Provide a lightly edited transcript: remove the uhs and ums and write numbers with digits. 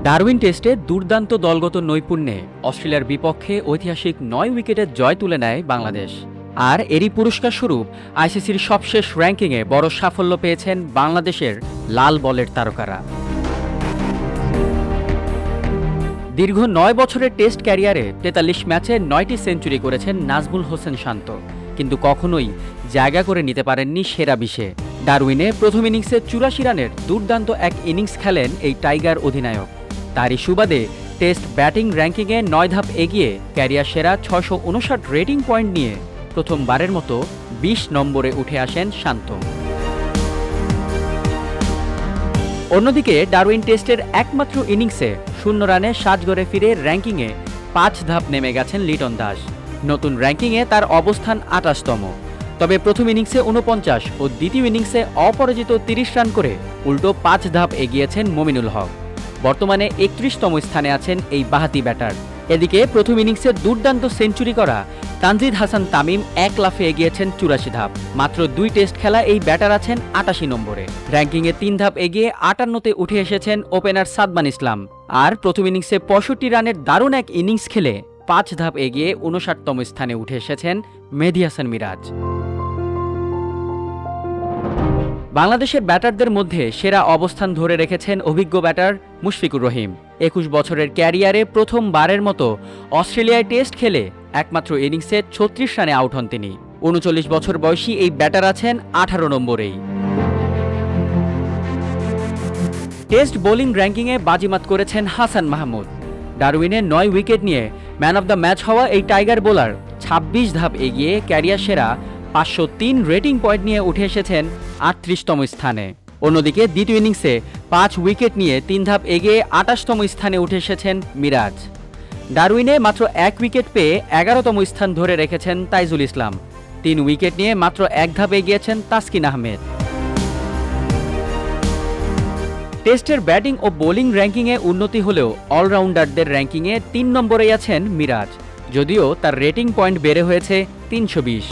Darwin টেস্টে দুর্দান্ত দলগত নৈপুণ্যে অস্ট্রেলিয়ার বিপক্ষে ঐতিহাসিক ৯ উইকেটের জয় তুলে নেয় বাংলাদেশ। আর এরই পুরস্কার স্বরূপ আইসিসির সবশেষ র্যাঙ্কিংয়ে বড় সাফল্য পেয়েছেন বাংলাদেশের লাল বলের তারকারা। দীর্ঘ ৯ বছরের টেস্ট ক্যারিয়ারে ৪৩ ম্যাচে ৯টি সেঞ্চুরি করেছেন নাজমুল হোসেন শান্ত, কিন্তু কখনোই জায়গা করে নিতে পারেননি সেরা ২০-এ। ডারউইনে প্রথম ইনিংসে ৮৪ রানের দুর্দান্ত এক ইনিংস খেলেন এই টাইগার অধিনায়ক। তারই সুবাদে টেস্ট ব্যাটিং র্যাঙ্কিংয়ে ৯ ধাপ এগিয়ে ক্যারিয়ার সেরা ৬৫৯ রেটিং পয়েন্ট নিয়ে প্রথমবারের মতো ২০ নম্বরে উঠে আসেন শান্ত। অন্যদিকে ডারউইন টেস্টের একমাত্র ইনিংসে ০ রানে সাজঘরে ফিরে র্যাঙ্কিংয়ে ৫ ধাপ নেমে গেছেন লিটন দাস। নতুন র্যাঙ্কিংয়ে তার অবস্থান ২৮তম। তবে প্রথম ইনিংসে ৪৯ ও দ্বিতীয় ইনিংসে অপরাজিত ৩০ রান করে উল্টো ৫ ধাপ এগিয়েছেন মমিনুল হক। বর্তমানে ৩১তম স্থানে আছেন এই বাঁহাতি ব্যাটার। এদিকে প্রথম ইনিংসে দুর্দান্ত সেঞ্চুরি করা তানজিদ হাসান তামিম এক লাফে এগিয়েছেন ৮৪ ধাপ। মাত্র ২ টেস্ট খেলা এই ব্যাটার আছেন ৮৮ নম্বরে। র্যাঙ্কিংয়ে ৩ ধাপ এগিয়ে ৫৮তে উঠে এসেছেন ওপেনার সাদমান ইসলাম। আর প্রথম ইনিংসে ৬৫ রানের দারুণ এক ইনিংস খেলে ৫ ধাপ এগিয়ে ৫৯তম স্থানে উঠে এসেছেন মেহেদী হাসান মিরাজ। বাংলাদেশের ব্যাটারদের মধ্যে সেরা অবস্থান ধরে রেখেছেন অভিজ্ঞ ব্যাটার মুশফিকুর রহিম। ২১ বছরের ক্যারিয়ারে প্রথমবারের মতো অস্ট্রেলিয়ায় টেস্ট খেলে একমাত্র ইনিংসে ৩৬ রানে আউট হন তিনি। ৩৯ বছর বয়সী এই ব্যাটার আছেন ১৮ নম্বরেই। টেস্ট বোলিং র্যাঙ্কিংয়ে বাজিমাত করেছেন হাসান মাহমুদ। ডারউইনে ৯ উইকেট নিয়ে ম্যান অব দ্য ম্যাচ হওয়া এই টাইগার বোলার ২৬ ধাপ এগিয়ে ক্যারিয়ার সেরা ৫০৩ রেটিং পয়েন্ট নিয়ে উঠে এসেছেন ৩৮তম স্থানে। অন্যদিকে দ্বিতীয় ইনিংসে ৫ উইকেট নিয়ে ৩ ধাপ এগিয়ে ২৮তম স্থানে উঠে এসেছেন মিরাজ। ডারউইনে মাত্র ১ উইকেট পেয়ে ১১তম স্থান ধরে রেখেছেন তাইজুল ইসলাম। ৩ উইকেট নিয়ে মাত্র ১ ধাপ এগিয়েছেন তাসকিন আহমেদ। টেস্টের ব্যাটিং ও বোলিং র্যাঙ্কিংয়ে উন্নতি হলেও অলরাউন্ডারদের র্যাঙ্কিংয়ে ৩ নম্বরেই আছেন মিরাজ, যদিও তার রেটিং পয়েন্ট বেড়ে হয়েছে ৩২০।